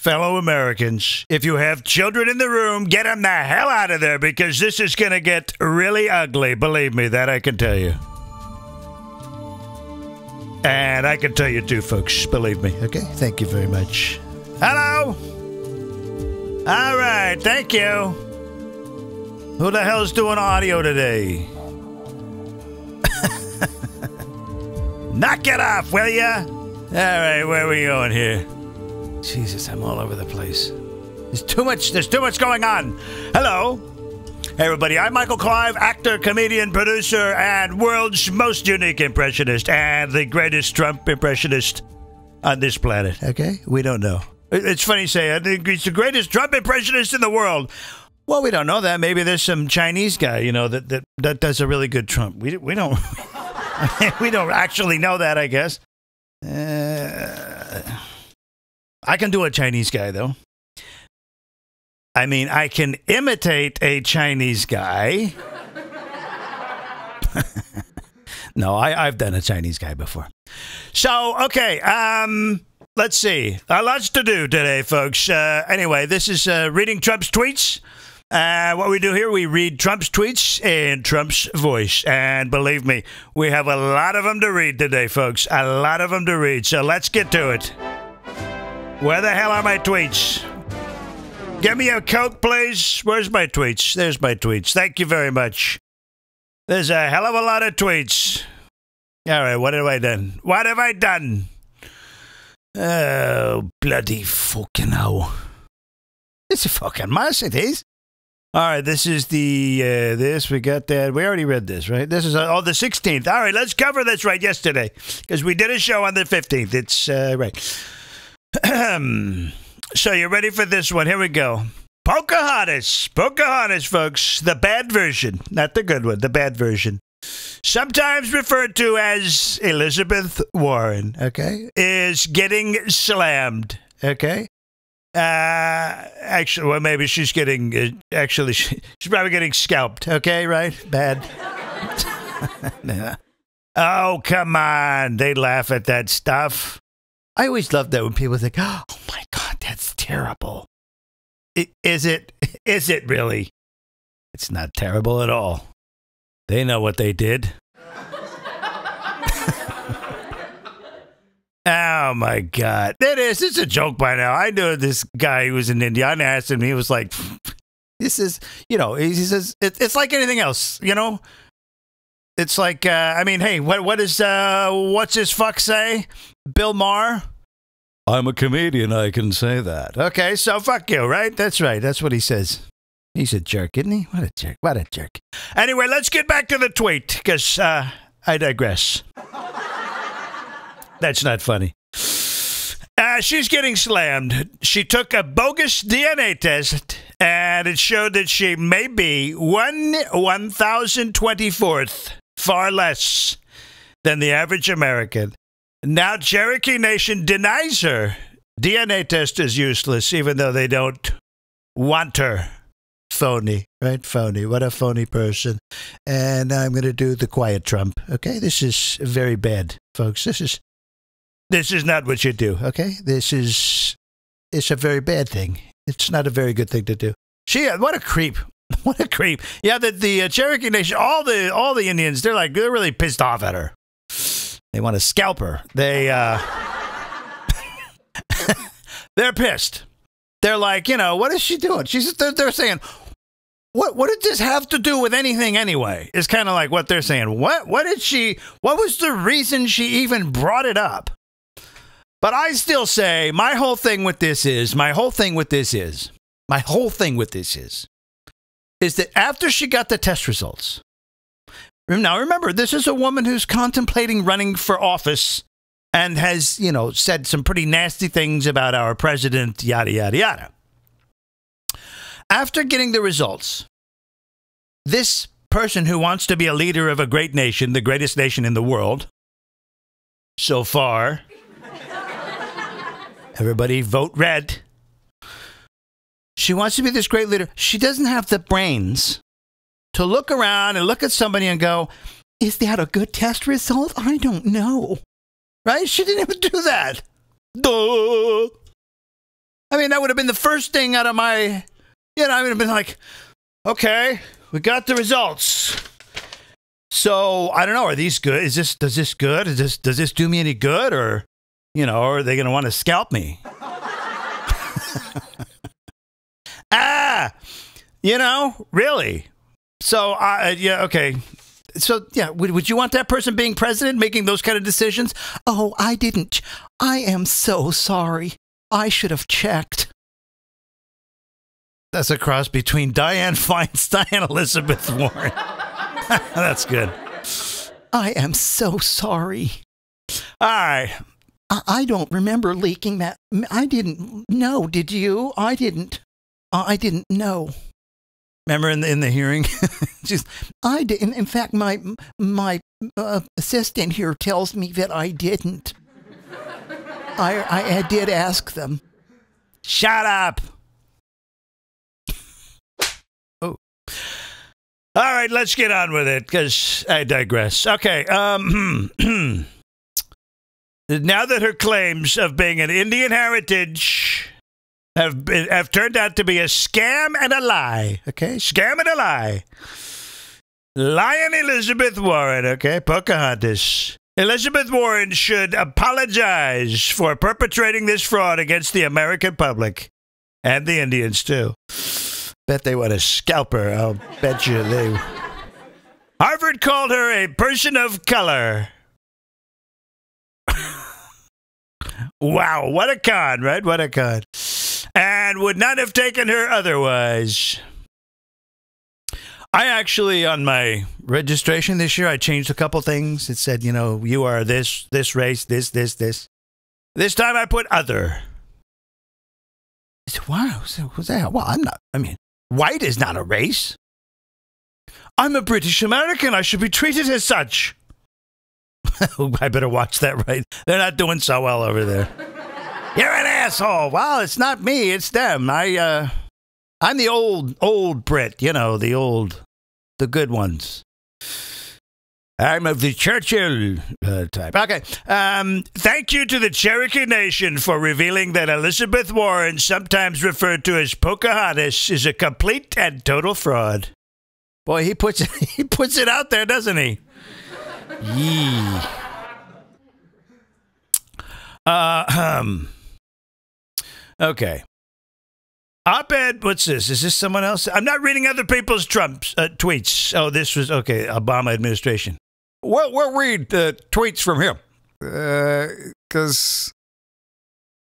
fellow Americans, if you have children in the room, get them the hell out of there because this is going to get really ugly. Believe me, that I can tell you. And I can tell you too, folks. Believe me. Okay? Thank you very much. Hello? All right. Thank you. Who the hell's doing audio today? Knock it off, will ya? All right, where are we going here? Jesus, I'm all over the place. There's too much going on. Hello. Hey, everybody. I'm Michael Clive, actor, comedian, producer, and world's most unique impressionist, and the greatest Trump impressionist on this planet. Okay? We don't know. It's funny you say, I think he's the greatest Trump impressionist in the world. Well, we don't know that. Maybe there's some Chinese guy, you know, that does a really good Trump. We don't... we don't actually know that, I guess. I can do a Chinese guy, though. I mean, I can imitate a Chinese guy. No, I've done a Chinese guy before. So, okay, let's see. Lots to do today, folks. Anyway, this is reading Trump's tweets. What we do here, we read Trump's tweets in Trump's voice. And believe me, we have a lot of them to read today, folks. A lot of them to read. So let's get to it. Where the hell are my tweets? Give me a Coke, please. Where's my tweets? There's my tweets. Thank you very much. There's a hell of a lot of tweets. All right, what have I done? What have I done? Oh, bloody fucking hell. It's a fucking mess, it is. All right, this is the, we got that. We already read this, right? This is, the 16th. All right, let's cover this right yesterday, because we did a show on the 15th. It's, right. So you ready for this one? Here we go. Pocahontas, folks. The bad version, not the good one, the bad version. Sometimes referred to as Elizabeth Warren, okay, is getting slammed, okay? Actually, well, maybe she's getting, she's probably getting scalped, okay, right? Bad. Oh, come on. They laugh at that stuff. I always love that when people think, oh my God, that's terrible. Is it really? It's not terrible at all. They know what they did. Oh, my God. It's a joke by now. I knew this guy who was in India. I asked him, he was like, this is, you know, he says, it's like anything else, you know? It's like, I mean, hey, what's his fuck say? Bill Maher? I'm a comedian, I can say that. Okay, so fuck you, right? That's right. That's what he says. He's a jerk, isn't he? What a jerk. What a jerk. Anyway, let's get back to the tweet, because I digress. That's not funny. She's getting slammed. She took a bogus DNA test, and it showed that she may be 1,024th, far less than the average American. Now Cherokee Nation denies her. DNA test is useless, even though they don't want her. Phony, right? Phony. What a phony person. And I'm going to do the quiet Trump. Okay? This is very bad, folks. This is not what you do, okay? It's a very bad thing. It's not a very good thing to do. What a creep. What a creep. Yeah, the Cherokee Nation, all the Indians, they're really pissed off at her. They want to scalp her. They're pissed. They're like, you know, what is she doing? They're saying, what did this have to do with anything anyway? It's kind of like what they're saying. What was the reason she even brought it up? But I still say my whole thing with this is that after she got the test results, now remember, this is a woman who's contemplating running for office and has, you know, said some pretty nasty things about our president, yada, yada, yada. After getting the results, this person who wants to be a leader of a great nation, the greatest nation in the world, so far, everybody vote red. She wants to be this great leader. She doesn't have the brains to look around and look at somebody and go, is that a good test result? I don't know. Right? She didn't even do that. Duh. I mean, that would have been the first thing out of my, I would have been like, okay, we got the results. So I don't know. Are these good? Does this good? Does this do me any good? Or, or are they going to want to scalp me? Really? So, okay. So, would you want that person being president, making those kind of decisions? Oh, I didn't. I am so sorry. I should have checked. That's a cross between Dianne Feinstein and Elizabeth Warren. That's good. I am so sorry. All right. I don't remember leaking that. I didn't know. Did you? I didn't know. Remember in the hearing? I didn't. In fact, my assistant here tells me that I didn't. I did ask them. Shut up. Oh. All right, let's get on with it, because I digress. Okay. Now that her claims of being an Indian heritage have turned out to be a scam and a lie. Okay, scam and a lie. Lion Elizabeth Warren. Okay, Pocahontas. Elizabeth Warren should apologize for perpetrating this fraud against the American public and the Indians too. Bet they want to scalp her. I'll bet you they. Harvard called her a person of color. Wow, what a con, right? What a con. And would not have taken her otherwise. I actually, on my registration this year, I changed a couple things. It said, you are this race, this. This time I put other. I said, wow, who's that? Well, I'm not, white is not a race. I'm a British American. I should be treated as such. I better watch that, right? They're not doing so well over there. You're an asshole. Well, it's not me. It's them. I'm the old Brit, the good ones. I'm of the Churchill type. Okay. Thank you to the Cherokee Nation for revealing that Elizabeth Warren, sometimes referred to as Pocahontas, is a complete and total fraud. Boy, he puts it out there, doesn't he? Yee. Okay. Op-ed, what's this? Is this someone else? I'm not reading other people's tweets. Oh, this was, okay, Obama administration. We'll read tweets from him. Because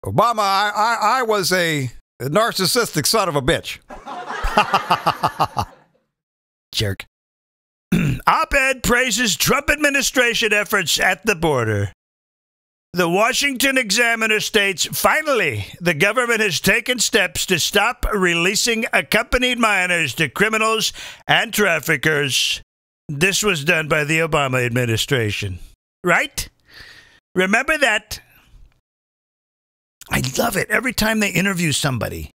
Obama, I was a narcissistic son of a bitch. Jerk. Op-ed praises Trump administration efforts at the border. The Washington Examiner states, finally, the government has taken steps to stop releasing accompanied minors to criminals and traffickers. This was done by the Obama administration. Right? Remember that? I love it. Every time they interview somebody.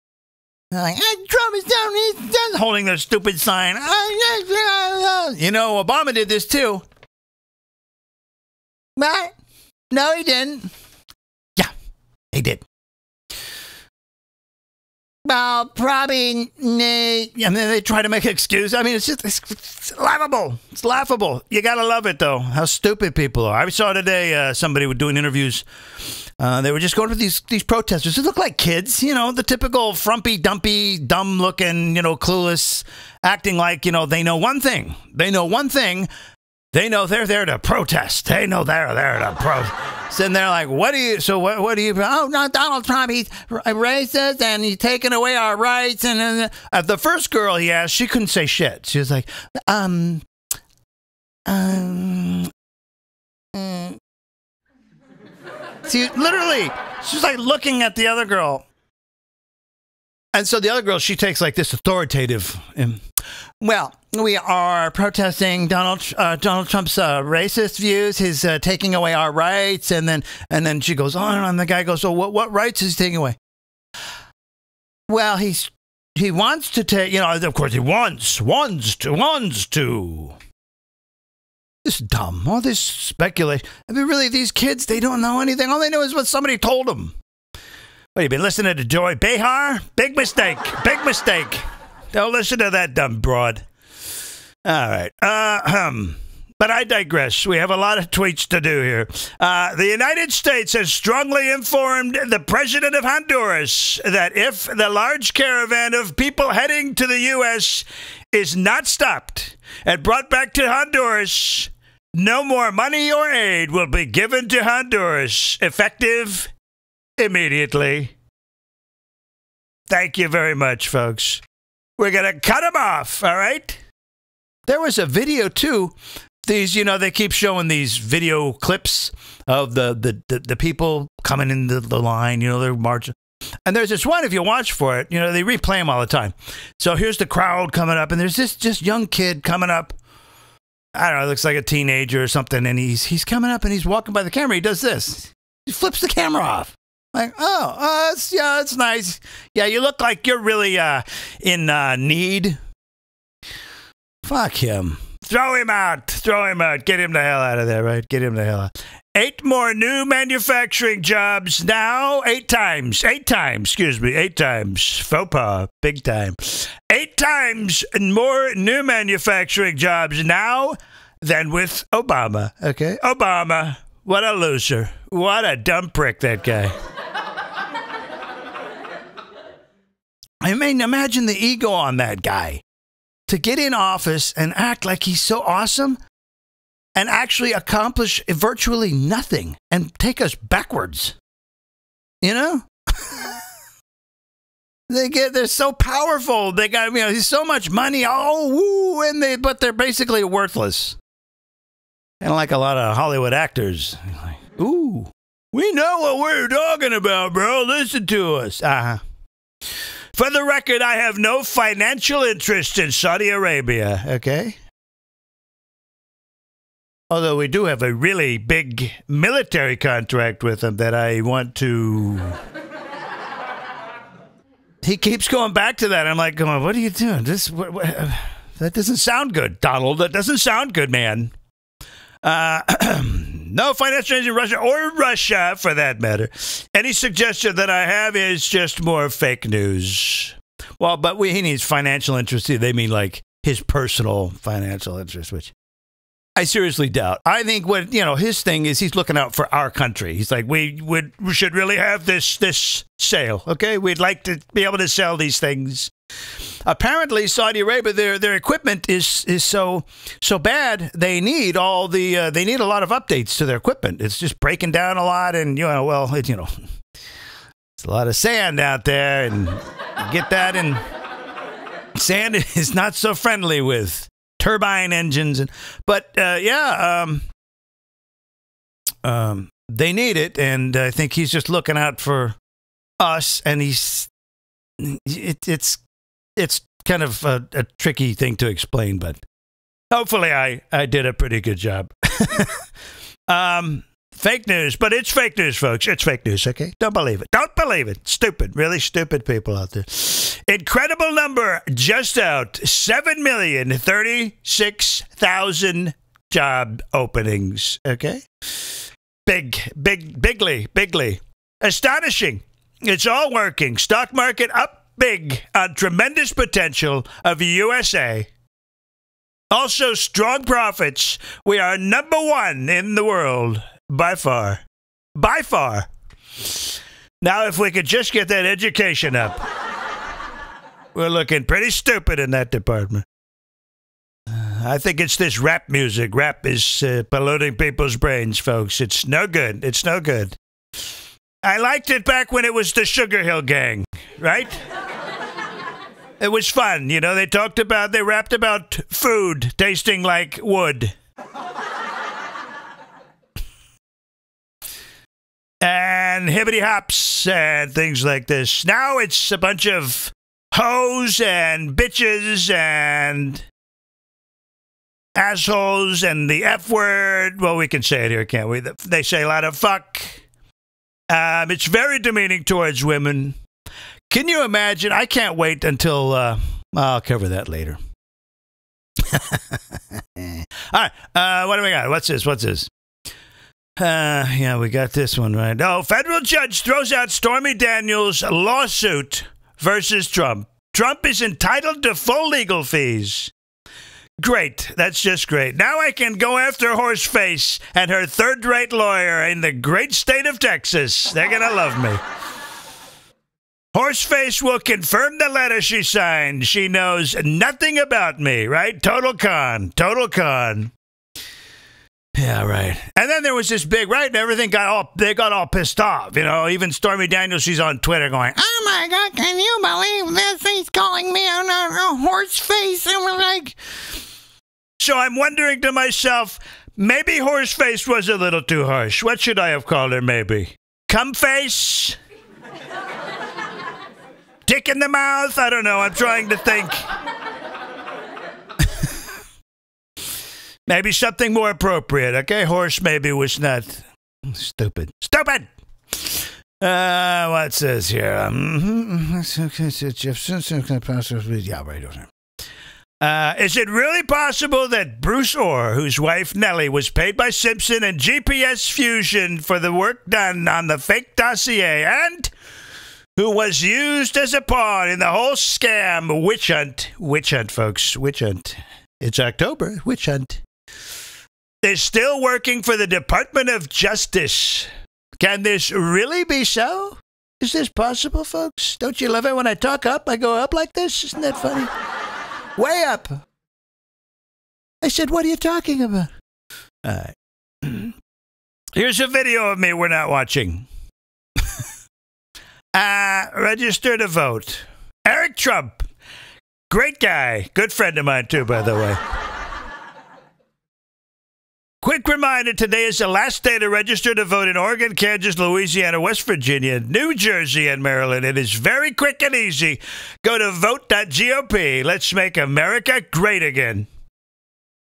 They're like, Trump is down, he's done, holding their stupid sign. Obama did this too. What? No, he didn't. Yeah, he did. Well, probably, they try to make an excuse. It's laughable. It's laughable. You gotta love it, though, how stupid people are. I saw today somebody was doing interviews. They were just going for these protesters. They look like kids, the typical frumpy, dumpy, dumb-looking, clueless, acting like, they know one thing. They know one thing. They know they're there to protest. They know they're there to protest. And they're like, what do you, oh, no, Donald Trump, he's racist and he's taking away our rights. And the first girl he asked, she couldn't say shit. She was like, See, literally, she's like looking at the other girl. And so the other girl, she takes like this authoritative. Well, we are protesting Donald Trump's racist views. He's taking away our rights. And then she goes on and on. The guy goes, so what rights is he taking away? Well, he wants to take, of course he wants to. This is dumb. All this speculation. Really, these kids, they don't know anything. All they know is what somebody told them. What, you been listening to Joy Behar? Big mistake. Big mistake. Don't listen to that dumb broad. All right. But I digress. We have a lot of tweets to do here. The United States has strongly informed the president of Honduras that if the large caravan of people heading to the U.S. is not stopped and brought back to Honduras, no more money or aid will be given to Honduras, effective immediately. Thank you very much, folks. We're going to cut them off, all right? There was a video, too. These, they keep showing these video clips of the people coming into the line, they're marching. And there's this one, if you watch for it, they replay them all the time. So here's the crowd coming up, and there's this just young kid coming up. I don't know, looks like a teenager or something, and he's coming up and he's walking by the camera. He does this. He flips the camera off. Like, it's nice. Yeah, you look like you're really in need. Fuck him. Throw him out. Throw him out. Get him the hell out of there, right? Get him the hell out. 8 more new manufacturing jobs now. 8 times. 8 times. Excuse me. 8 times. Faux pas. Big time. 8 times more new manufacturing jobs now than with Obama. Okay? Obama. What a loser. What a dumb prick, that guy. I mean, imagine the ego on that guy. To get in office and act like he's so awesome and actually accomplish virtually nothing and take us backwards. They're so powerful. They got, he's so much money. Oh, woo, but they're basically worthless. And like a lot of Hollywood actors, like, ooh, we know what we're talking about, bro. Listen to us. For the record, I have no financial interest in Saudi Arabia, okay? Although we do have a really big military contract with them that I want to... He keeps going back to that. I'm like, what are you doing? That doesn't sound good, Donald. That doesn't sound good, man. No financial interest in Russia or Russia, for that matter. Any suggestion that I have is just more fake news. Well, but he needs financial interest. They mean like his personal financial interest, which I seriously doubt. I think what his thing is, he's looking out for our country. He's like, we should really have this sale. Okay, we'd like to be able to sell these things. Apparently, Saudi Arabia, their equipment is so bad. They need a lot of updates to their equipment. It's just breaking down a lot, and it's a lot of sand out there, and you get that, and sand is not so friendly with turbine engines, but they need it, and I think he's just looking out for us, and it's kind of a tricky thing to explain, but hopefully I did a pretty good job. Fake news, but it's fake news, folks. It's fake news, okay? Don't believe it. Don't believe it. Stupid, really stupid people out there. Incredible number just out. 7,036,000 job openings, okay? Bigly. Astonishing. It's all working. Stock market up big on tremendous potential of USA. Also, strong profits. We are number 1 in the world. By far. By far. Now, if we could just get that education up. We're looking pretty stupid in that department. I think it's this rap music. Rap is polluting people's brains, folks. It's no good. It's no good. I liked it back when it was the Sugar Hill Gang, right? It was fun. They rapped about food tasting like wood. And hibbity hops and things like this. Now it's a bunch of hoes and bitches and assholes and the F word. Well, we can say it here, can't we? They say a lot of fuck. It's very demeaning towards women. Can you imagine? I can't wait until I'll cover that later. All right. What do we got? What's this? Yeah, we got this one right. Oh, federal judge throws out Stormy Daniels' lawsuit versus Trump. Trump is entitled to full legal fees. Great. That's just great. Now I can go after Horseface and her third-rate lawyer in the great state of Texas. They're going to love me. Horseface will confirm the letter she signed. She knows nothing about me, right? Total con. Total con. Yeah, right. And then there was this big, right? And everything they got all pissed off. You know, even Stormy Daniels, she's on Twitter going, "Oh my God, can you believe this? He's calling me a horse face." And we're like, so I'm wondering to myself, maybe Horseface was a little too harsh. What should I have called her, maybe? Cumface? Dick in the mouth? I don't know. I'm trying to think. Maybe something more appropriate, okay? Horse maybe was not stupid. Stupid! What says here? Yeah, right. Is it really possible that Bruce Orr, whose wife Nellie was paid by Simpson and GPS Fusion for the work done on the fake dossier and who was used as a pawn in the whole scam witch hunt, folks, witch hunt. It's October, witch hunt. Is still working for the Department of Justice. Can this really be so? Is this possible, folks? Don't you love it when I talk up? I go up like this? Isn't that funny? Way up. I said, what are you talking about? All right. Here's a video of me we're not watching. Register to vote. Eric Trump. Great guy. Good friend of mine, too, by the way. Quick reminder, today is the last day to register to vote in Oregon, Kansas, Louisiana, West Virginia, New Jersey, and Maryland. It is very quick and easy. Go to vote.gop. Let's make America great again.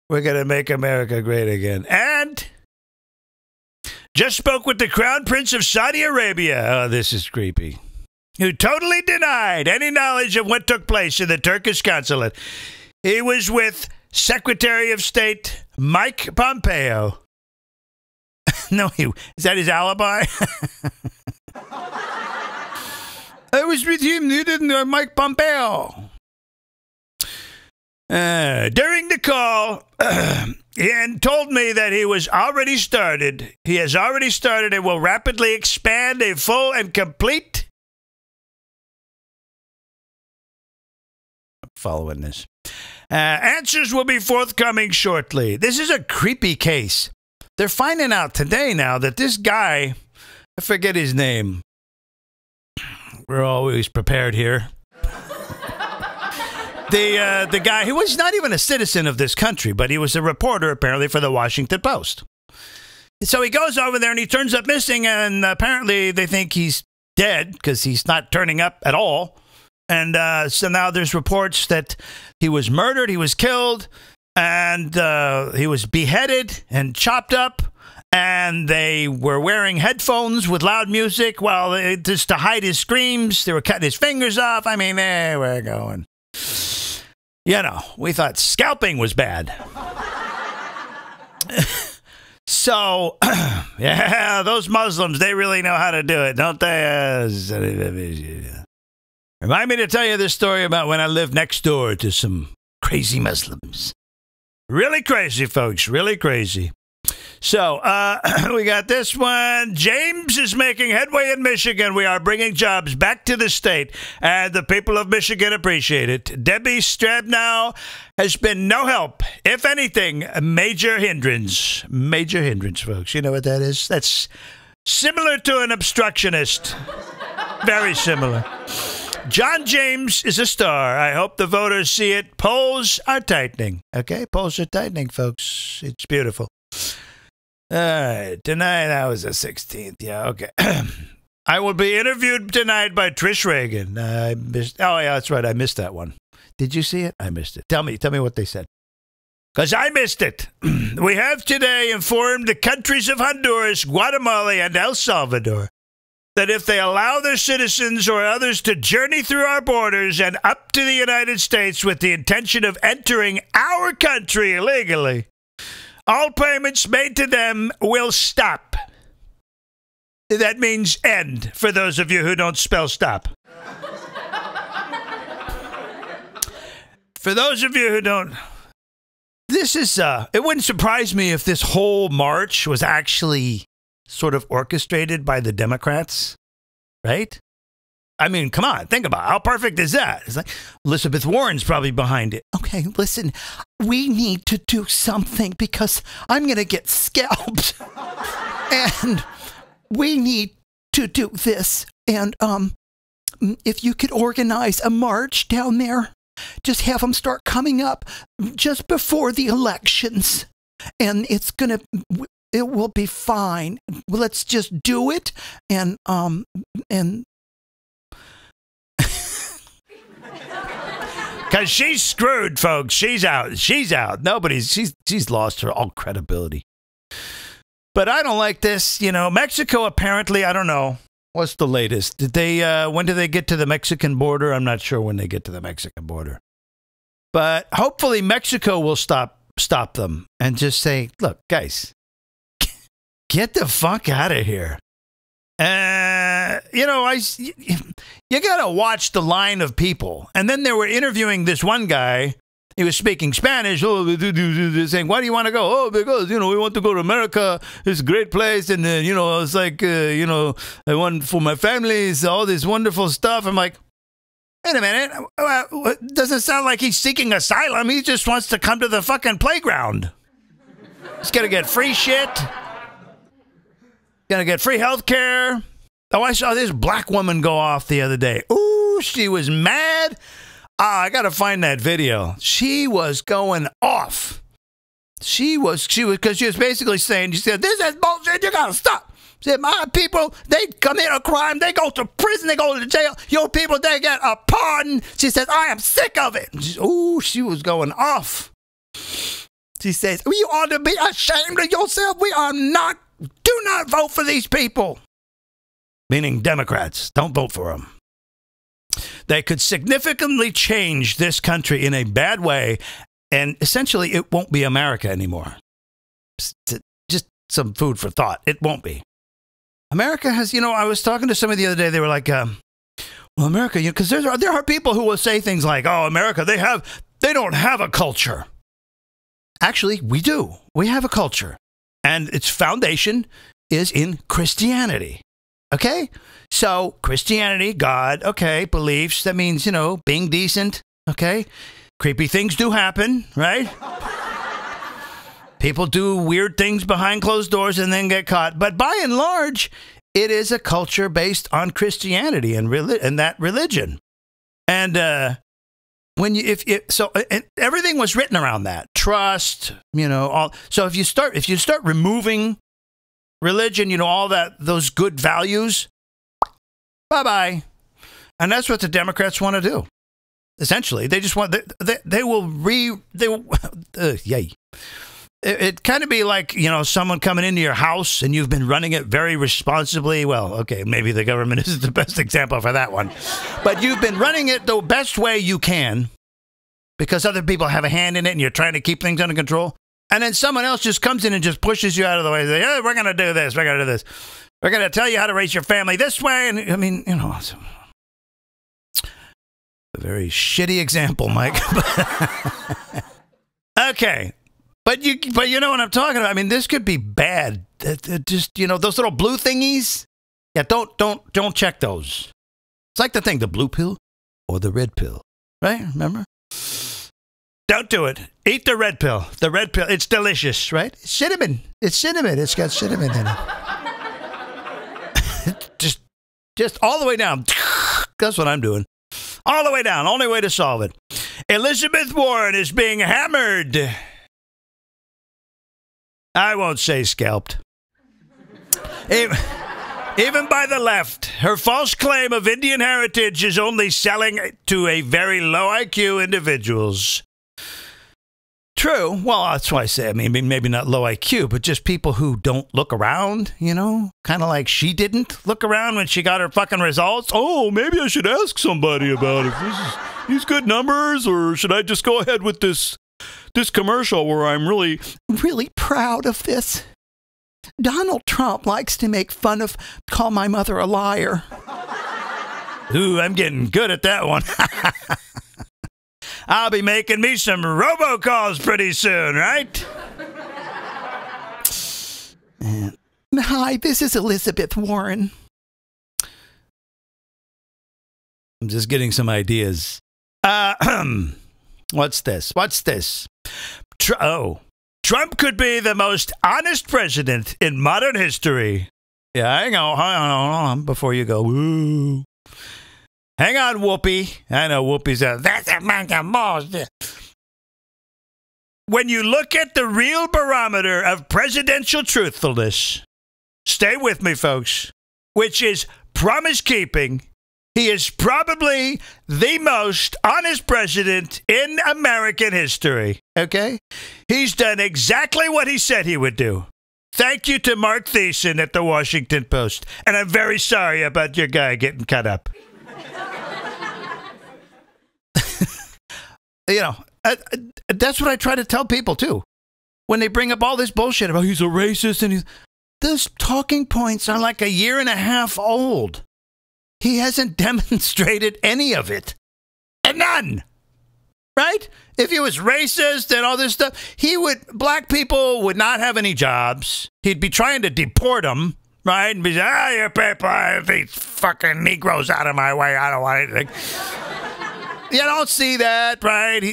We're going to make America great again. And just spoke with the Crown Prince of Saudi Arabia. Oh, this is creepy. Who totally denied any knowledge of what took place in the Turkish consulate. He was with Secretary of State Mike Pompeo. No, is that his alibi? I was with him, you didn't, Mike Pompeo. During the call, and told me that he has already started and will rapidly expand a full and complete. I'm following this. Answers will be forthcoming shortly. This is a creepy case. They're finding out today now that this guy, I forget his name. We're always prepared here. The guy, he was not even a citizen of this country, but he was a reporter apparently for the Washington Post. So he goes over there and he turns up missing, and apparently they think he's dead because he's not turning up at all. And so now there's reports that he was murdered, he was killed, and he was beheaded and chopped up, and they were wearing headphones with loud music just to hide his screams. They were cutting his fingers off. I mean, there we're going. You know, we thought scalping was bad. So, yeah, those Muslims, they really know how to do it, don't they? Remind me to tell you this story about when I lived next door to some crazy Muslims. Really crazy, folks. Really crazy. So, we got this one. James is making headway in Michigan. We are bringing jobs back to the state, and the people of Michigan appreciate it. Debbie Strabnow has been no help. If anything, a major hindrance. Major hindrance, folks. You know what that is? That's similar to an obstructionist. Very similar. John James is a star. I hope the voters see it. Polls are tightening. Okay? Polls are tightening, folks. It's beautiful. All right. Tonight, that was the 16th. Yeah, okay. I will be interviewed tonight by Trish Reagan. I missed. Oh, yeah, that's right. I missed that one. Did you see it? I missed it. Tell me what they said. Because I missed it. We have today informed the countries of Honduras, Guatemala, and El Salvador that if they allow their citizens or others to journey through our borders and up to the United States with the intention of entering our country illegally, All payments made to them will stop. That means end, for those of you who don't spell stop. For those of you who don't, this is, it wouldn't surprise me if this whole march was actually sort of orchestrated by the Democrats, right? I mean, come on, think about it. How perfect is that? It's like Elizabeth Warren's probably behind it. Okay, listen, we need to do something because I'm going to get scalped. And we need to do this. And if you could organize a march down there, just have them start coming up just before the elections. And it will be fine. Let's just do it. And because she's screwed, folks. She's out. She's out. She's lost her all credibility. But I don't like this. You know, Mexico apparently, I don't know. What's the latest? When do they get to the Mexican border? I'm not sure when they get to the Mexican border. But hopefully Mexico will stop them and just say, look, guys, get the fuck out of here. You know, you got to watch the line of people. And then they were interviewing this one guy. He was speaking Spanish. Oh, saying, why do you want to go? Oh, because, you know, we want to go to America. It's a great place. And, you know, it's like, you know, I want for my family, all this wonderful stuff. I'm like, wait a minute. Doesn't sound like he's seeking asylum. He just wants to come to the fucking playground. He's going to get free shit. Going to get free health care. Oh, I saw this black woman go off the other day. Ooh, she was mad. I got to find that video. She was going off. She was because she was basically saying, she said, this is bullshit. You got to stop. She said, my people, they commit a crime. They go to prison. They go to jail. Your people, they get a pardon. She says, I am sick of it. She was going off. She says, you ought to be ashamed of yourself. Do not vote for these people. Meaning Democrats. Don't vote for them. They could significantly change this country in a bad way, and essentially it won't be America anymore. Just some food for thought. It won't be. America has, you know, I was talking to somebody the other day, they were like, well, America, you know, because there are people who will say things like, oh, America, they don't have a culture. Actually, we do. We have a culture, and its foundation is in Christianity. Okay? So, Christianity, God, okay, beliefs, that means, you know, being decent, okay? Creepy things do happen, right? People do weird things behind closed doors and then get caught. But by and large, it is a culture based on Christianity and that religion. And everything was written around that. Trust, you know, so if you start removing religion, you know, all those good values, bye-bye. And that's what the Democrats want to do. Essentially, they just want, yay. It kind of be like, you know, someone coming into your house and you've been running it very responsibly. Well, okay, maybe the government isn't the best example for that one. But you've been running it the best way you can because other people have a hand in it and you're trying to keep things under control. And then someone else just comes in and just pushes you out of the way. They say, hey, we're going to do this. We're going to do this. We're going to tell you how to raise your family this way. And I mean, you know, it's a very shitty example, Mike. Okay. But you know what I'm talking about. I mean, this could be bad. Just, you know, those little blue thingies. Yeah, don't check those. It's like the blue pill or the red pill, right? Remember? Don't do it. Eat the red pill. The red pill. It's delicious, right? It's cinnamon. It's cinnamon. It's got cinnamon in it. just all the way down. That's what I'm doing. All the way down. Only way to solve it. Elizabeth Warren is being hammered. I won't say scalped. Even by the left, her false claim of Indian heritage is only selling to a very low IQ individuals. True. Well, that's why I say, I mean, maybe not low IQ, but just people who don't look around, you know, kind of like she didn't look around when she got her fucking results. Oh, maybe I should ask somebody about it. These good numbers, or should I just go ahead with this this commercial where I'm really proud of this. Donald Trump likes to make fun of, call my mother a liar. Ooh, I'm getting good at that one. I'll be making me some robocalls pretty soon, right? Hi, this is Elizabeth Warren. I'm just getting some ideas. What's this? Trump could be the most honest president in modern history. Yeah, hang on, before you go, woo. Hang on, Whoopi. I know Whoopi's out. That's a bunch of bullshit. When you look at the real barometer of presidential truthfulness, stay with me, folks, which is promise-keeping, he is probably the most honest president in American history, okay? He's done exactly what he said he would do. Thank you to Mark Thiessen at the Washington Post. And I'm very sorry about your guy getting cut up. You know, that's what I try to tell people, too. When they bring up all this bullshit about he's a racist and those talking points are like a year and a half old. He hasn't demonstrated any of it. And none. Right? If he was racist and all this stuff, black people would not have any jobs. He'd be trying to deport them, right? And be saying, you people, these fucking Negroes out of my way. I don't want anything. You don't see that, right?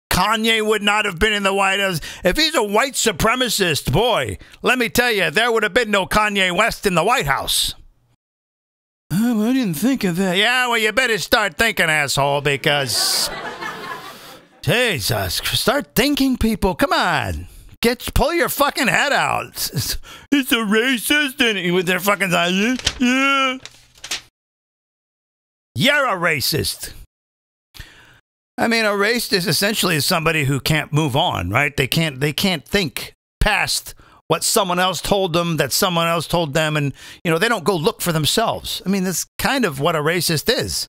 Kanye would not have been in the White House. If he's a white supremacist, boy, let me tell you, there would have been no Kanye West in the White House. Oh, I didn't think of that. Yeah, well, you better start thinking, asshole, because... Jesus, start thinking, people. Come on. Pull your fucking head out. It's a racist, and with their fucking eyes. Yeah. You're a racist. I mean, a racist is essentially somebody who can't move on, right? They can't think past what someone else told them, that someone else told them, and, you know, they don't go look for themselves. I mean, that's kind of what a racist is.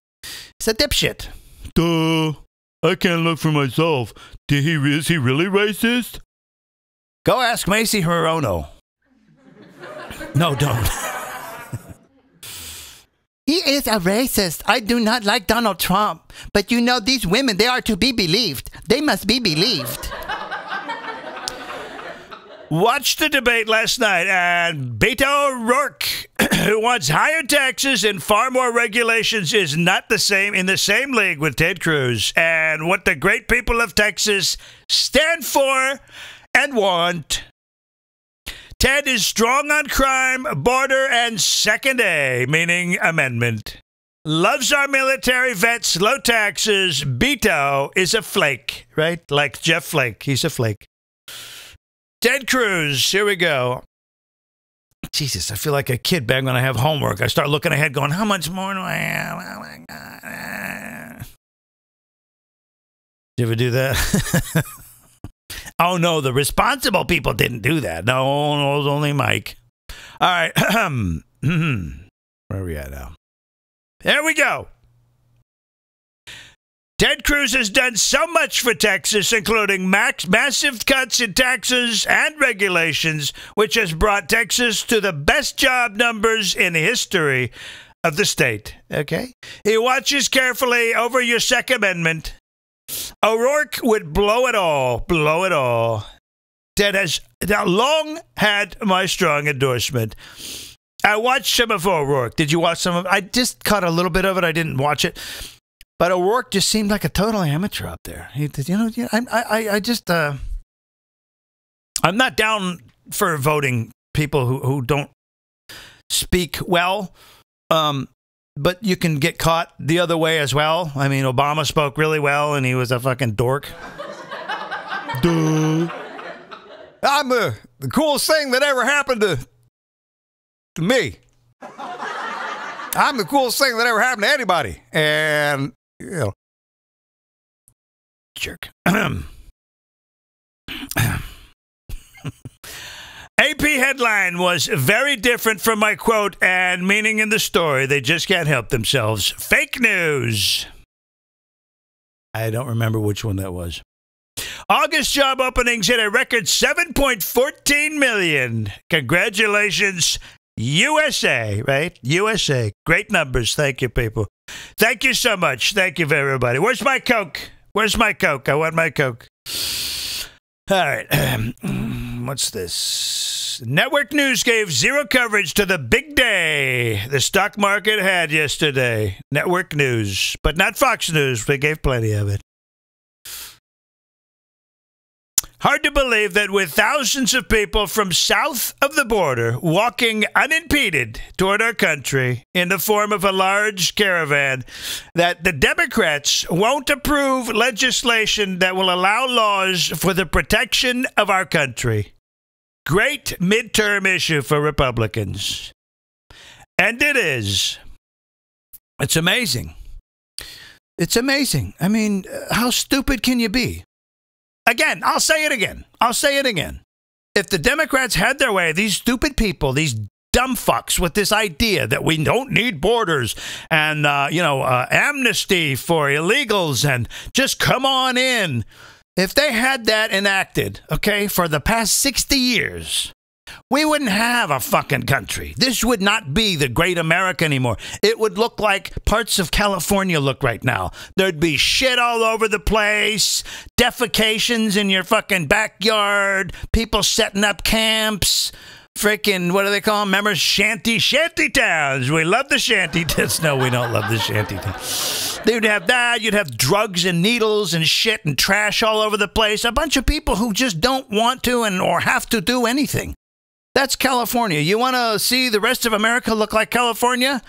It's a dipshit. Duh. I can't look for myself. Is he really racist? Go ask Macy Hirono. No, don't. He is a racist. I do not like Donald Trump. But you know, these women, they are to be believed. They must be believed. Watched the debate last night, and Beto O'Rourke, who wants higher taxes and far more regulations, is not in the same league with Ted Cruz and what the great people of Texas stand for and want. Ted is strong on crime, border, and Second A, meaning amendment. Loves our military vets, low taxes. Beto is a flake, right? Like Jeff Flake. He's a flake. Ted Cruz, here we go. Jesus, I feel like a kid back when I have homework. I start looking ahead going, how much more do I have? Oh, my God. Did you ever do that? Oh, no, the responsible people didn't do that. No, it was only Mike. All right. Where are we at now? There we go. Ted Cruz has done so much for Texas, including massive cuts in taxes and regulations, which has brought Texas to the best job numbers in history of the state. Okay? He watches carefully over your Second Amendment. O'Rourke would blow it all. Ted has long had my strong endorsement. I watched some of O'Rourke. Did you watch some of it? I just caught a little bit of it. I didn't watch it. But O'Rourke just seemed like a total amateur up there. I'm not down for voting people who don't speak well. But you can get caught the other way as well. I mean, Obama spoke really well, and he was a fucking dork. Duh. I'm the coolest thing that ever happened to me. I'm the coolest thing that ever happened to anybody. And, you know, jerk. AP headline was very different from my quote and meaning in the story. They just can't help themselves. Fake news. I don't remember which one that was. August job openings hit a record 7.14 million. Congratulations, USA, right? USA. Great numbers. Thank you, people. Thank you so much. Thank you, everybody. Where's my Coke? Where's my Coke? I want my Coke. All right. What's this? Network News gave zero coverage to the big day the stock market had yesterday. Network News. But not Fox News. They gave plenty of it. Hard to believe that with thousands of people from south of the border walking unimpeded toward our country in the form of a large caravan, that the Democrats won't approve legislation that will allow laws for the protection of our country. Great midterm issue for Republicans. And it is. It's amazing. It's amazing. I mean, how stupid can you be? Again, I'll say it again. I'll say it again. If the Democrats had their way, these stupid people, these dumb fucks with this idea that we don't need borders and, amnesty for illegals and just come on in. If they had that enacted, okay, for the past 60 years, we wouldn't have a fucking country. This would not be the great America anymore. It would look like parts of California look right now. There'd be shit all over the place, defecations in your fucking backyard, people setting up camps, freaking, what do they call them? Remember, shanty towns. We love the shanty towns. No, we don't love the shanty towns. They'd have that. You'd have drugs and needles and shit and trash all over the place. A bunch of people who just don't want to or have to do anything. That's California. You want to see the rest of America look like California?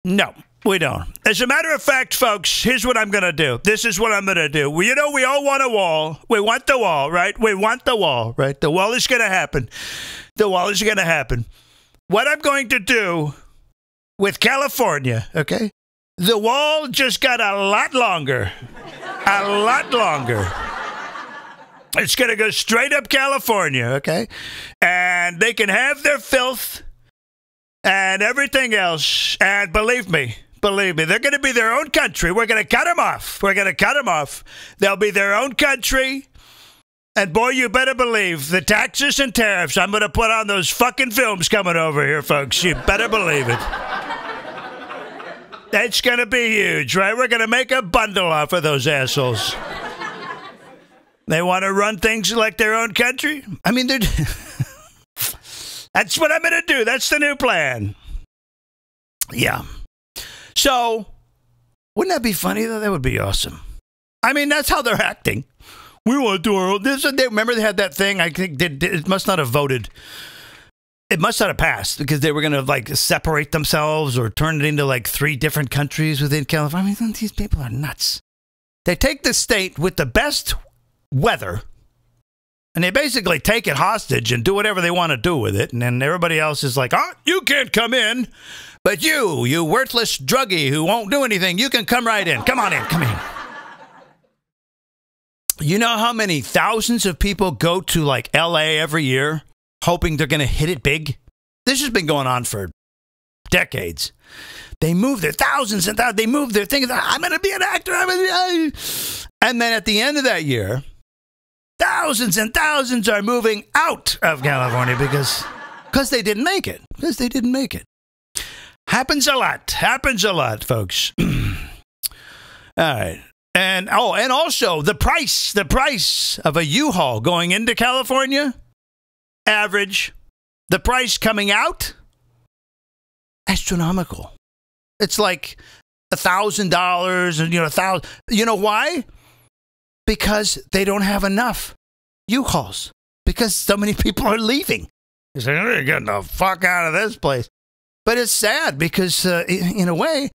No, we don't. As a matter of fact, folks, here's what I'm going to do. This is what I'm going to do. Well, you know, we all want a wall. We want the wall, right? We want the wall, right? The wall is going to happen. The wall is going to happen. What I'm going to do with California, okay? The wall just got a lot longer. A lot longer. It's going to go straight up California, okay? And they can have their filth and everything else. And believe me, they're going to be their own country. We're going to cut them off. We're going to cut them off. They'll be their own country. And boy, you better believe the taxes and tariffs I'm going to put on those fucking films coming over here, folks. You better believe it. That's going to be huge, right? We're going to make a bundle off of those assholes. They want to run things like their own country? I mean, that's what I'm going to do. That's the new plan. Yeah. So, wouldn't that be funny, though? That would be awesome. I mean, that's how they're acting. We want to do our own. Remember they had that thing? I think it must not have voted. It must not have passed because they were going to, like, separate themselves or turn it into, like, 3 different countries within California. I mean, these people are nuts. They take the state with the best weather, and they basically take it hostage and do whatever they want to do with it, and then everybody else is like, oh, you can't come in, but you worthless druggie who won't do anything, you can come right in. Come on in, come in. You know how many thousands of people go to, like, L.A. every year hoping they're going to hit it big? This has been going on for decades. They move their thousands and thousands, they move their things, I'm going to be an actor, and then at the end of that year, thousands and thousands are moving out of California because they didn't make it. Because they didn't make it. Happens a lot. Happens a lot, folks. All right. And also the price of a U-Haul going into California, average. The price coming out, astronomical. It's like $1,000 and $1,000. You know why? Because they don't have enough U-Hauls. Because so many people are leaving. You're saying, they're getting the fuck out of this place. But it's sad because, in a way,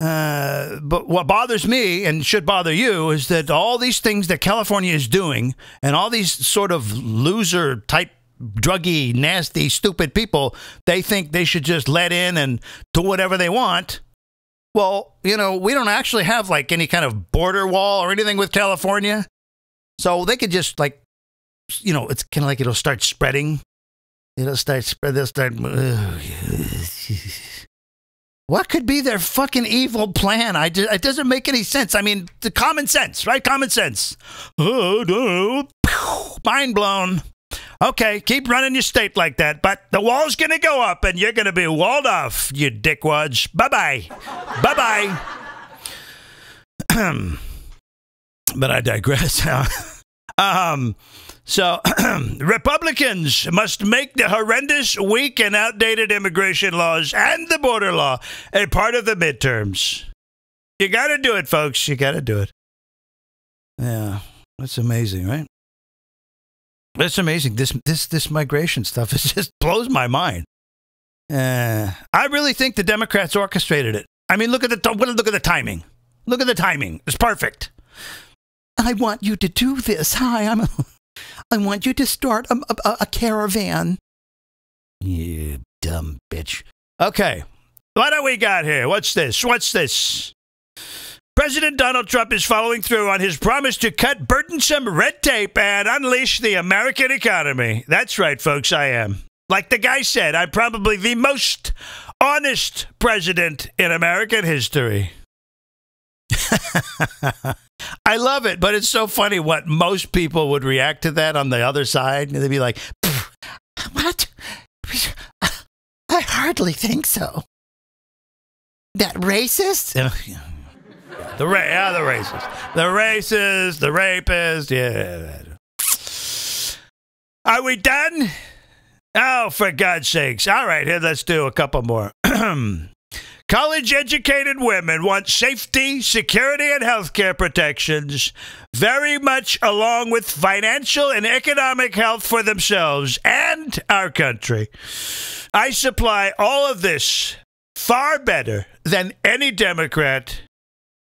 but what bothers me and should bother you is that all these things that California is doing and all these sort of loser type, druggy, nasty, stupid people, they think they should just let in and do whatever they want. Well, we don't actually have like any kind of border wall or anything with California. So they could just like, it's kind of like it'll start spreading. It'll start. What could be their fucking evil plan? It doesn't make any sense. I mean, the common sense, right? Common sense. Mind blown. Okay, keep running your state like that, but the wall's going to go up and you're going to be walled off, you dickwads. Bye-bye. Bye-bye. But I digress. So, Republicans must make the horrendous, weak, and outdated immigration laws and the border law a part of the midterms. You got to do it, folks. You got to do it. Yeah, that's amazing, right? That's amazing. This migration stuff just blows my mind. I really think the Democrats orchestrated it. I mean, look at the timing. Look at the timing. It's perfect. I want you to do this. I want you to start a caravan. You dumb bitch. Okay. What do we got here? What's this? President Donald Trump is following through on his promise to cut burdensome red tape and unleash the American economy. That's right, folks, I am. Like the guy said, I'm probably the most honest president in American history. I love it, but it's so funny what most people would react to that on the other side. They'd be like, what? I hardly think so. That racist? The racist, the rapist, yeah. Are we done? Oh, for God's sakes. All right, here, let's do a couple more. College-educated women want safety, security, and health care protections, very much along with financial and economic health for themselves and our country. I supply all of this far better than any Democrat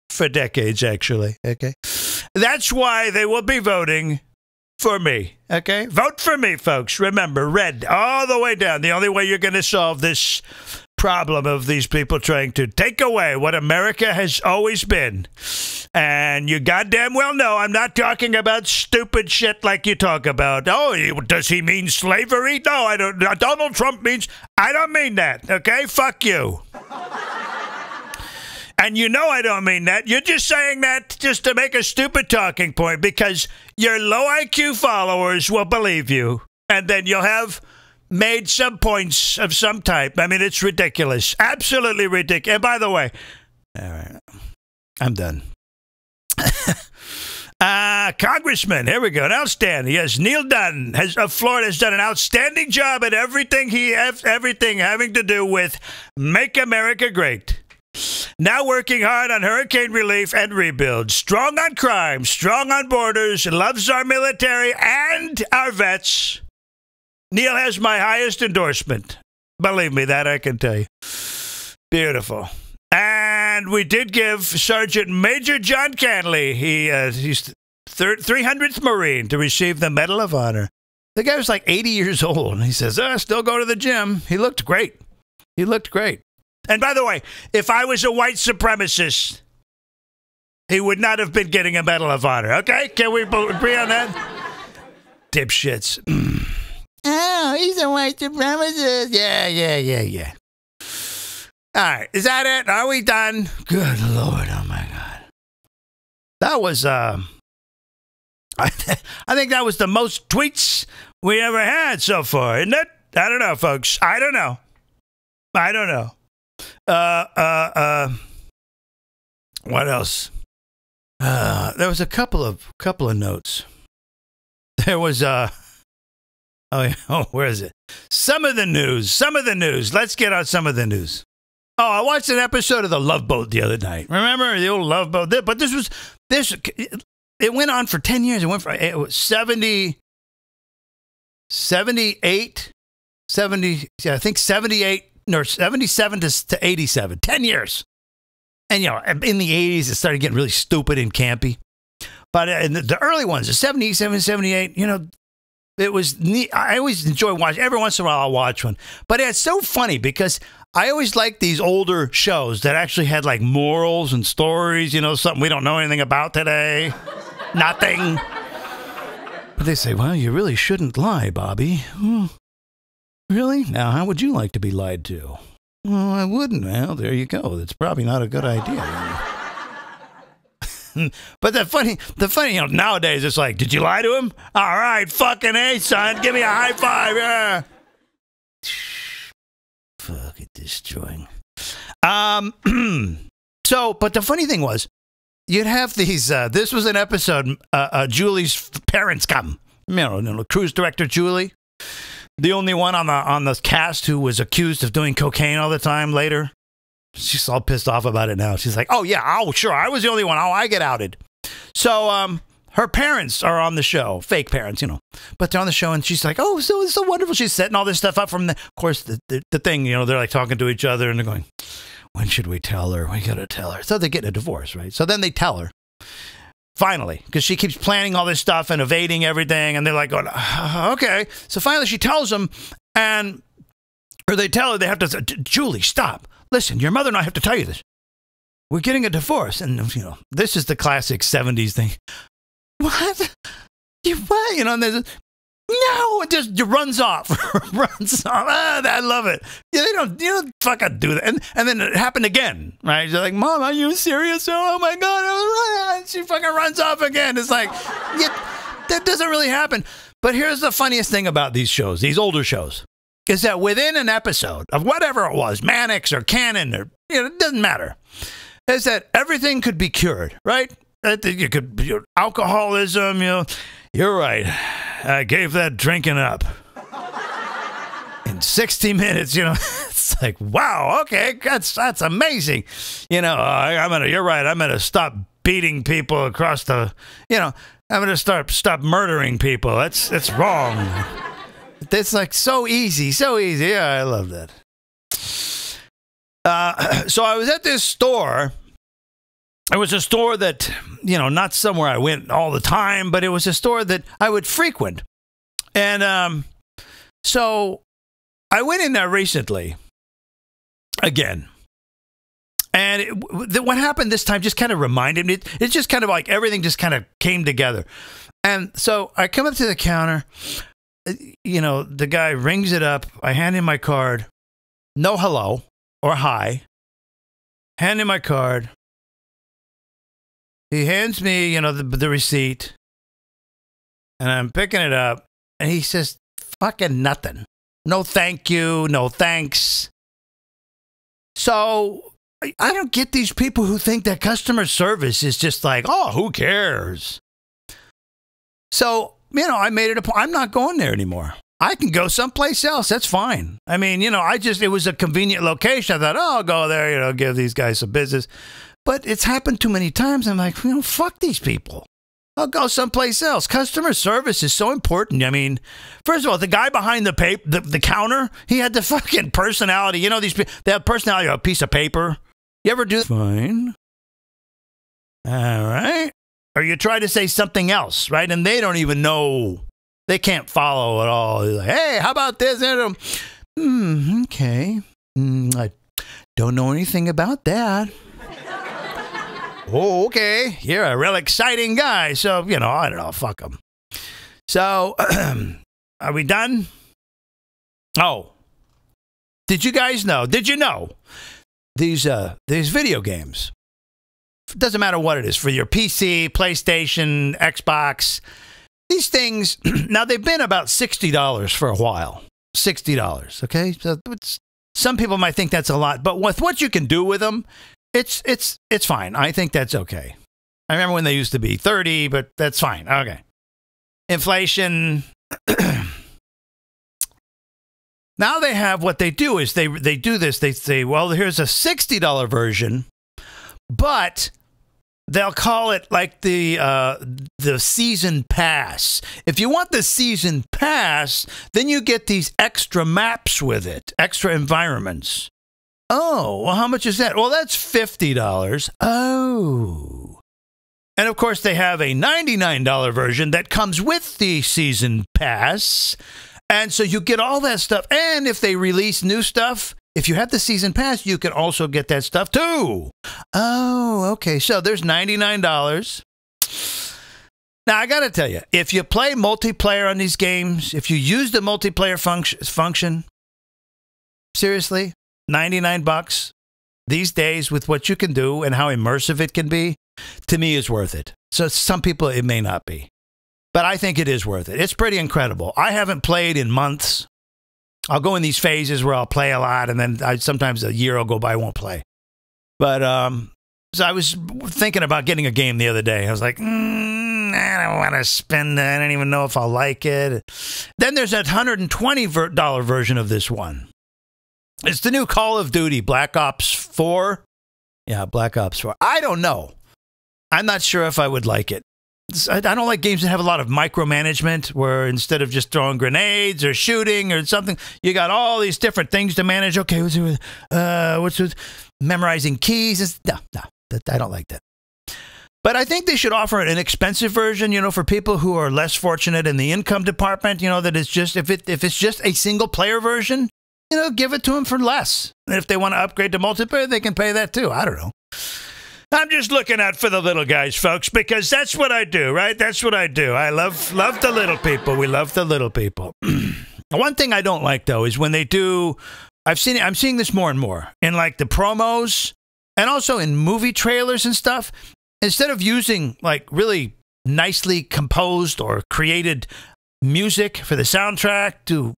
for decades, actually. Okay, that's why they will be voting for me. Okay, vote for me, folks. Remember, red all the way down. The only way you're going to solve this problem of these people trying to take away what America has always been. And you goddamn well know I'm not talking about stupid shit like you talk about. Oh, does he mean slavery? No, I don't. Donald Trump means, I don't mean that. Okay, fuck you. And you know I don't mean that. You're just saying that just to make a stupid talking point because your low IQ followers will believe you. And then you'll have made some points of some type. I mean, it's ridiculous. Absolutely ridiculous. And by the way, all right, I'm done. Congressman, here we go. An outstanding. Yes, Neil Dunn of Florida has done an outstanding job at everything having to do with Make America Great. Now working hard on hurricane relief and rebuild. Strong on crime, strong on borders, loves our military and our vets. Neil has my highest endorsement. Believe me, that I can tell you. Beautiful. And we did give Sergeant Major John Canley, he's 300th Marine, to receive the Medal of Honor. The guy was like 80 years old, and he says, still go to the gym. He looked great. And by the way, if I was a white supremacist, he would not have been getting a Medal of Honor. Okay? Can we agree on that? Dipshits. Oh, he's a white supremacist. Yeah. All right. Is that it? Are we done? Good Lord. Oh, my God. That was, I think that was the most tweets we ever had so far, isn't it? I don't know, folks. I don't know. What else? There was a couple of notes. There was, where is it? Some of the news. Let's get on some of the news. Oh, I watched an episode of The Love Boat the other night. Remember the old Love Boat? But it went on for 10 years. It was 78, 70, I think 78, no, 77 to 87, 10 years. And, in the 80s, it started getting really stupid and campy. But in the early ones, the 77, 78, it was neat. I always enjoy watching. Every once in a while, I'll watch one. But it's so funny because I always like these older shows that actually had like morals and stories, something we don't know anything about today. Nothing. But they say, well, you really shouldn't lie, Bobby. Really? Now, how would you like to be lied to? Well, I wouldn't. Well, there you go. That's probably not a good idea. But the funny, nowadays it's like, did you lie to him? All right, fucking A, son. Give me a high five. Yeah. Fucking destroying. So, but the funny thing was, you'd have these, this was an episode, Julie's parents come. Cruise director Julie. The only one on the cast who was accused of doing cocaine all the time later. She's all pissed off about it now. She's like, oh, yeah, oh, sure, I was the only one. Oh, I get outed. So her parents are on the show. Fake parents, But they're on the show, and she's like, oh, so it's so wonderful. She's setting all this stuff up from of course, the thing, they're like talking to each other, and they're going, when should we tell her? We got to tell her. So they're getting a divorce, right? So then they tell her. Finally, because she keeps planning all this stuff and evading everything, and they're like going, okay. So finally she tells them, or they tell her they have to, Julie, stop. Listen, your mother and I have to tell you this. We're getting a divorce. And, this is the classic 70s thing. What? What? And there's no, it just runs off. Runs off. I love it. Yeah, they don't fucking do that. And then it happened again, right? They're like, Mom, are you serious? Oh my God. She fucking runs off again. It's like, that doesn't really happen. But here's the funniest thing about these shows, these older shows, is that within an episode of whatever it was, Mannix or Cannon, or, it doesn't matter, is that everything could be cured, right? You could, alcoholism, you're right. I gave that drinking up. In 60 minutes, it's like, wow, okay, that's amazing. You're right, I'm gonna stop beating people across the, I'm gonna stop murdering people. That's wrong. It's like so easy. Yeah, I love that. So I was at this store. It was a store that, not somewhere I went all the time, but it was a store that I would frequent. And so I went in there recently again. And what happened this time just kind of reminded me. It's just kind of like everything just kind of came together. And so I come up to the counter. The guy rings it up. I hand him my card. No hello or hi. Hand him my card. He hands me, the receipt, and I'm picking it up, and he says, fucking nothing. No thank you, no thanks. So I don't get these people who think that customer service is just like, oh, who cares? So, I made it a point. I'm not going there anymore. I can go someplace else. That's fine. I mean, it was a convenient location. I thought, oh, I'll go there, give these guys some business. But it's happened too many times. I'm like, fuck these people. I'll go someplace else. Customer service is so important. I mean, first of all, the guy behind the counter, he had the fucking personality. These people, they have personality of a piece of paper. You ever do? Fine. All right. Or you try to say something else, right? And they don't even know. They can't follow at all. They're like, hey, how about this? Okay. I don't know anything about that. Oh, okay. You're a real exciting guy. So, I don't know. Fuck them. So, are we done? Oh. Did you know these video games? It doesn't matter what it is. For your PC, PlayStation, Xbox. These things, now they've been about $60 for a while. $60, okay? So some people might think that's a lot. But with what you can do with them, it's fine. I think that's okay. I remember when they used to be 30, but that's fine. Okay. Inflation. Now they have, what they do is they do this. They say, well, here's a $60 version, but they'll call it like the season pass. If you want the season pass, then you get these extra maps with it, extra environments. Oh, well, how much is that? Well, that's $50. Oh. And of course, they have a $99 version that comes with the season pass. And so you get all that stuff. And if they release new stuff, if you have the season pass, you can also get that stuff too. Oh, okay. So there's $99. Now, I got to tell you, if you play multiplayer on these games, if you use the multiplayer function, seriously, $99 these days with what you can do and how immersive it can be, to me is worth it. So some people, it may not be. But I think it is worth it. It's pretty incredible. I haven't played in months. I'll go in these phases where I'll play a lot, and then sometimes a year will go by, I won't play. But so I was thinking about getting a game the other day. I was like, I don't want to spend that. I don't even know if I'll like it. Then there's that $120 version of this one. It's the new Call of Duty, Black Ops 4. Yeah, Black Ops 4. I don't know. I'm not sure if I would like it. I don't like games that have a lot of micromanagement, where instead of just throwing grenades or shooting or something, you got all these different things to manage. Okay, what's with memorizing keys? No, I don't like that. But I think they should offer an inexpensive version, you know, for people who are less fortunate in the income department, you know, that it's just, if it's just a single player version, you know, give it to them for less. And if they want to upgrade to multiplayer, they can pay that too. I don't know. I'm just looking out for the little guys, folks, because that's what I do, right? That's what I do. I love the little people. We love the little people. One thing I don't like, though, is when they do, I'm seeing this more and more in like the promos and also in movie trailers and stuff. Instead of using like really nicely composed or created music for the soundtrack to,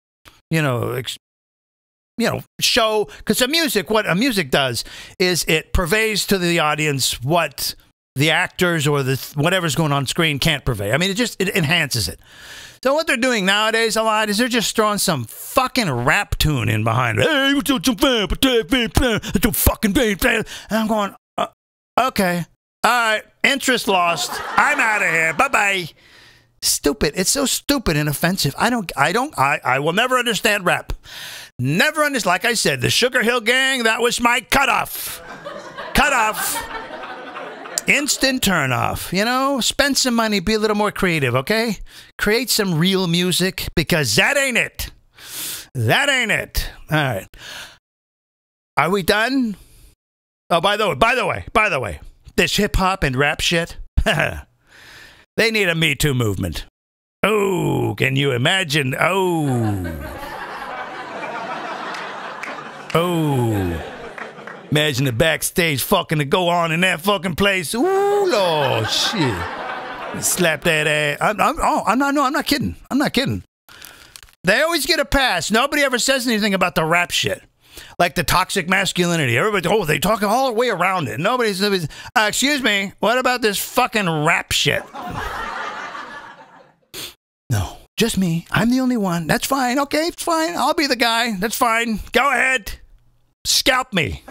show, because what a music does is it purveys to the audience what the actors or whatever's going on screen can't purvey. I mean, it enhances it. So what they're doing nowadays a lot is they're just throwing some fucking rap tune in behind it. Hey, and I'm going, okay, all right, interest lost. I'm out of here. Bye-bye. Stupid. It's so stupid and offensive. I will never understand rap. Never understand. Like I said, the Sugar Hill Gang, that was my cutoff. Cutoff. Instant turnoff. You know, spend some money, be a little more creative, okay? Create some real music, because that ain't it. That ain't it. All right. Are we done? Oh, by the way, this hip hop and rap shit, they need a Me Too movement. Oh, can you imagine? Oh, imagine the backstage fucking to go on in that fucking place. Ooh, Lord, shit. Slap that ass. I'm not kidding. I'm not kidding. They always get a pass. Nobody ever says anything about the rap shit. Like the toxic masculinity. Everybody, they talk all the way around it. Nobody's excuse me, what about this fucking rap shit? No, just me. I'm the only one. That's fine. Okay, it's fine. I'll be the guy. That's fine. Go ahead. Scalp me.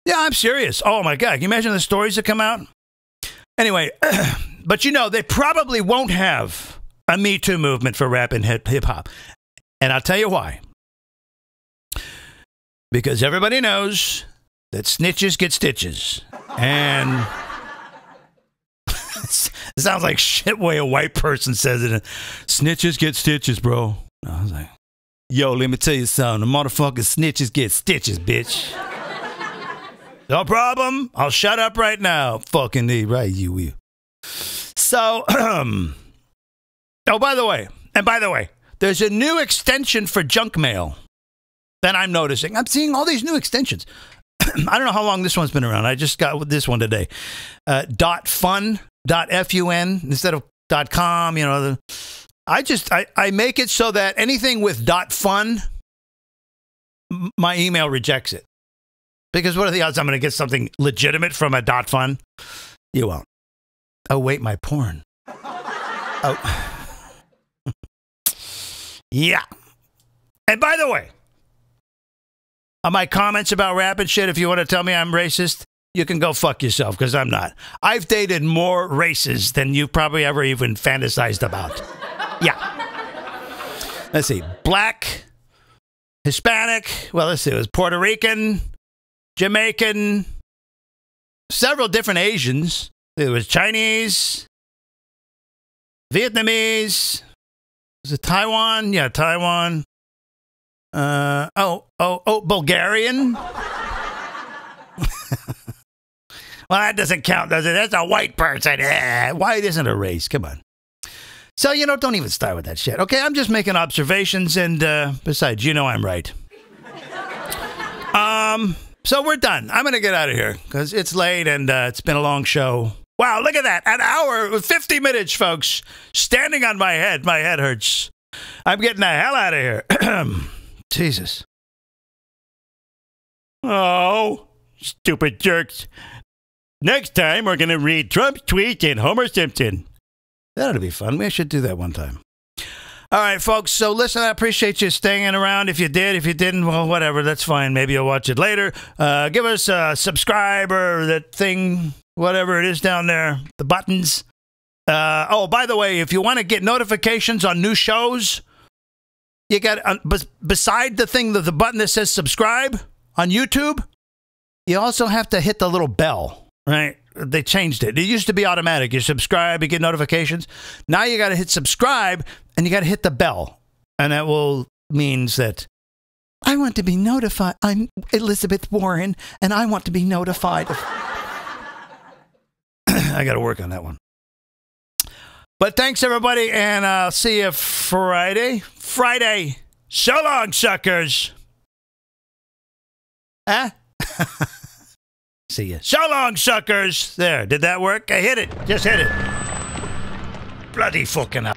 Yeah, I'm serious. Oh my God. Can you imagine the stories that come out? Anyway, but they probably won't have a Me Too movement for rap and hip hop. And I'll tell you why. Because everybody knows that snitches get stitches. And it sounds like shit way a white person says it. Snitches get stitches, bro. I was like, yo, let me tell you something. The motherfucking snitches get stitches, bitch. No problem. I'll shut up right now. Fucking need right, you will. So, by the way, there's a new extension for junk mail that I'm noticing. I'm seeing all these new extensions. I don't know how long this one's been around. I just got this one today. .fun, .fun instead of .com, I make it so that anything with .fun, my email rejects it. Because what are the odds I'm going to get something legitimate from a .fun? You won't. Oh, wait, my porn. Oh. Yeah. And by the way, on my comments about rap and shit, if you want to tell me I'm racist, you can go fuck yourself, because I'm not. I've dated more races than you've probably ever even fantasized about. Yeah. Let's see. Black, Hispanic, let's see. It was Puerto Rican, Jamaican, several different Asians. It was Chinese, Vietnamese. Was it Taiwan? Yeah, Taiwan. Bulgarian. Well, that doesn't count, does it? That's a white person. White isn't a race. Come on. So, don't even start with that shit. Okay, I'm just making observations, and besides, I'm right. So we're done. I'm going to get out of here because it's late and it's been a long show. Wow, look at that. An hour with 50 minutes, folks. Standing on my head. My head hurts. I'm getting the hell out of here. Jesus. Oh, stupid jerks. Next time, we're going to read Trump's tweet and Homer Simpson. That ought to be fun. We should do that one time. All right, folks. So listen, I appreciate you staying around. If you did, if you didn't, well, whatever. That's fine. Maybe you'll watch it later. Give us a subscribe or that thing, whatever it is down there, the buttons. Oh, by the way, if you want to get notifications on new shows, you got beside the thing, the button that says subscribe on YouTube, you also have to hit the little bell, right? They changed it. It used to be automatic. You subscribe, you get notifications. Now you got to hit subscribe and you got to hit the bell. And that means that I want to be notified. I'm Elizabeth Warren and I want to be notified. I got to work on that one. But thanks, everybody, and I'll see you Friday. Friday. So long, suckers. Huh? See ya. So long, suckers. There. Did that work? I hit it. Just hit it. Bloody fucking hell.